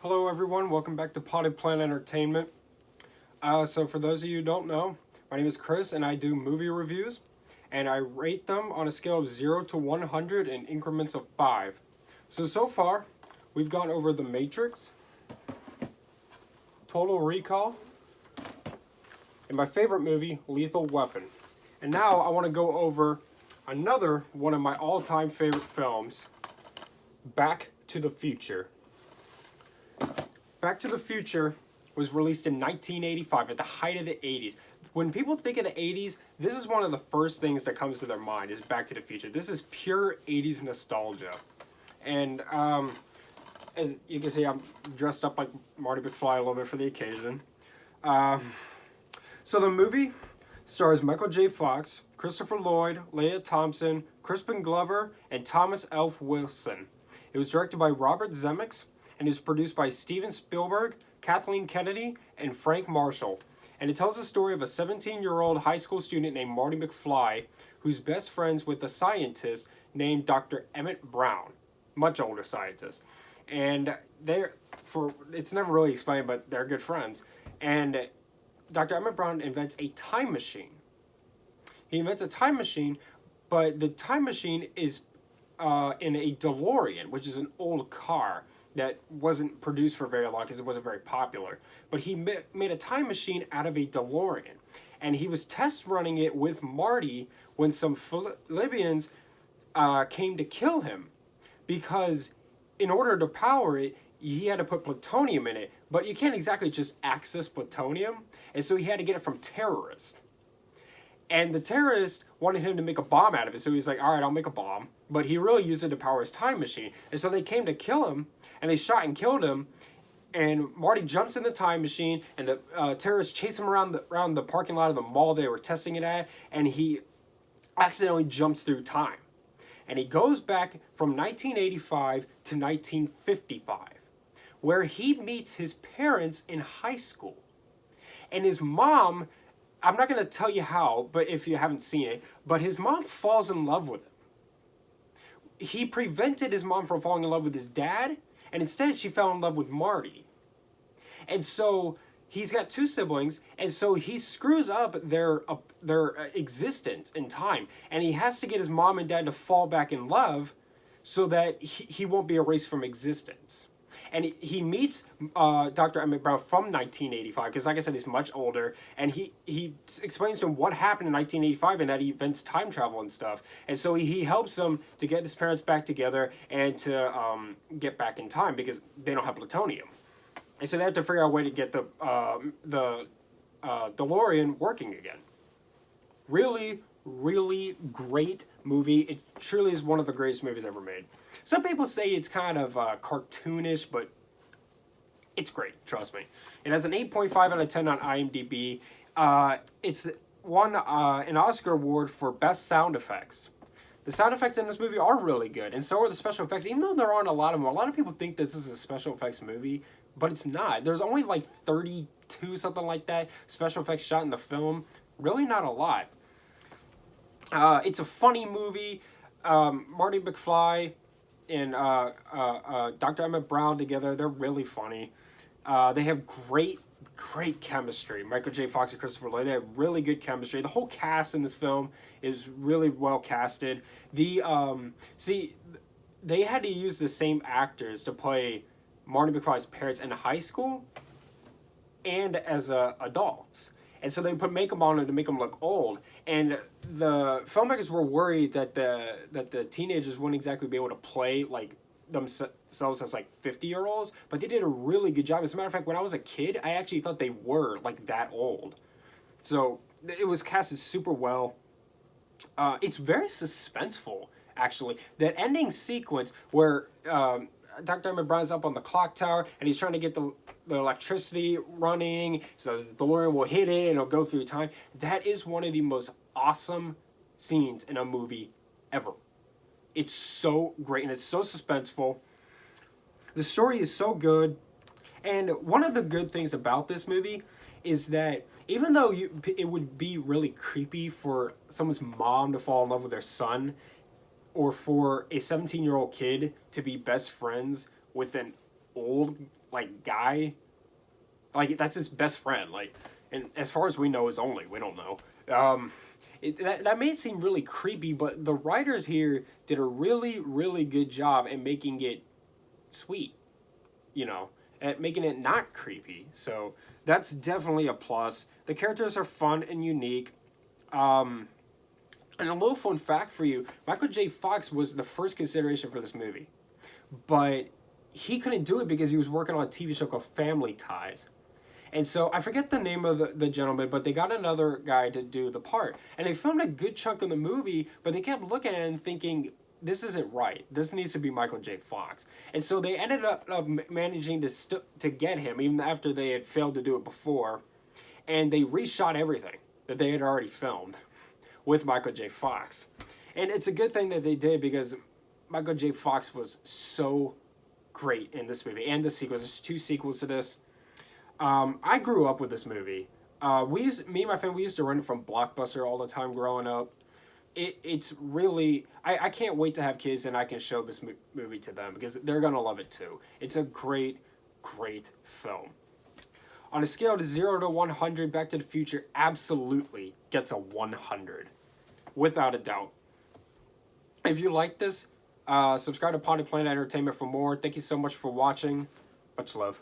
Hello everyone, welcome back to Potted Plant Entertainment. So for those of you who don't know, my name is Chris and I do movie reviews and I rate them on a scale of 0 to 100 in increments of 5. So far, we've gone over The Matrix, Total Recall, and my favorite movie, Lethal Weapon. And now I want to go over another one of my all-time favorite films, Back to the Future. Back to the Future was released in 1985 at the height of the 80s. When people think of the 80s, this is one of the first things that comes to their mind is Back to the Future. This is pure 80s nostalgia. And as you can see, I'm dressed up like Marty McFly a little bit for the occasion. So the movie stars Michael J. Fox, Christopher Lloyd, Leah Thompson, Crispin Glover, and Thomas F. Wilson. It was directed by Robert Zemeckis and is produced by Steven Spielberg, Kathleen Kennedy, and Frank Marshall. And it tells the story of a 17-year-old high school student named Marty McFly, who's best friends with a scientist named Dr. Emmett Brown, much older scientist. And it's never really explained, but they're good friends. And Dr. Emmett Brown invents a time machine. He invents a time machine, but the time machine is in a DeLorean, which is an old car that wasn't produced for very long because it wasn't very popular. But he made a time machine out of a DeLorean. And he was test running it with Marty when some Libyans came to kill him. Because in order to power it, he had to put plutonium in it. But you can't exactly just access plutonium. And so he had to get it from terrorists. And the terrorist wanted him to make a bomb out of it. So he's like, all right, I'll make a bomb. But he really used it to power his time machine. And so they came to kill him. And they shot and killed him. And Marty jumps in the time machine. And the terrorists chase him around the parking lot of the mall they were testing it at. And he accidentally jumps through time. And he goes back from 1985 to 1955. Where he meets his parents in high school. And his mom, I'm not going to tell you how, but if you haven't seen it, but his mom falls in love with him. He prevented his mom from falling in love with his dad, and instead she fell in love with Marty. And so he's got two siblings, and so he screws up their existence in time, and he has to get his mom and dad to fall back in love so that he won't be erased from existence. And he meets Dr. Emmett Brown from 1985, because like I said, he's much older, and he explains to him what happened in 1985 and that he invents time travel and stuff. And so he helps him to get his parents back together and to get back in time because they don't have plutonium. And so they have to figure out a way to get the DeLorean working again. Really, really great movie. It truly is one of the greatest movies ever made. Some people say it's kind of cartoonish, but it's great, trust me. It has an 8.5 out of 10 on IMDb. It's won an Oscar award for Best Sound Effects. The sound effects in this movie are really good, and so are the special effects, even though there aren't a lot of them. A lot of people think this is a special effects movie, but it's not. There's only like 32, something like that, special effects shot in the film. Really not a lot. It's a funny movie. Marty McFly and Dr. Emmett Brown together, they're really funny. They have great chemistry. Michael J. Fox and Christopher Lloyd, they have really good chemistry. The whole cast in this film is really well casted. They had to use the same actors to play Marty McFly's parents in high school and as adults. And so they put makeup on them to make them look old. And the filmmakers were worried that the teenagers wouldn't exactly be able to play like themselves as like 50-year-olds. But they did a really good job. As a matter of fact, when I was a kid, I actually thought they were like that old. So it was casted super well. It's very suspenseful, actually. That ending sequence where Dr. Emmett Brown's up on the clock tower and he's trying to get the electricity running so the DeLorean will hit it and it'll go through time. That is one of the most awesome scenes in a movie ever. It's so great and it's so suspenseful. The story is so good. And one of the good things about this movie is that even though it would be really creepy for someone's mom to fall in love with their son, or for a 17-year-old kid to be best friends with an old like guy. Like that's his best friend. Like, and as far as we know, is only we don't know. That may seem really creepy, but the writers here did a really really good job in making it sweet. You know, at making it not creepy. So that's definitely a plus. The characters are fun and unique. Um, and a little fun fact for you: Michael J. Fox was the first consideration for this movie, but he couldn't do it because he was working on a TV show called Family Ties. And so I forget the name of the gentleman, but they got another guy to do the part. And they filmed a good chunk of the movie, but they kept looking at it and thinking, this isn't right. This needs to be Michael J. Fox. And so they ended up managing to get him, even after they had failed to do it before. And they reshot everything that they had already filmed with Michael J. Fox. And it's a good thing that they did because Michael J. Fox was so great in this movie and the sequels. There's 2 sequels to this. I grew up with this movie. Me and my family, we used to rent it from Blockbuster all the time growing up. It's really, I can't wait to have kids and I can show this movie to them because they're going to love it too. It's a great, great film. On a scale of 0 to 100, Back to the Future absolutely gets a 100. Without a doubt. If you like this, subscribe to Ponded Planet Entertainment for more. Thank you so much for watching. Much love.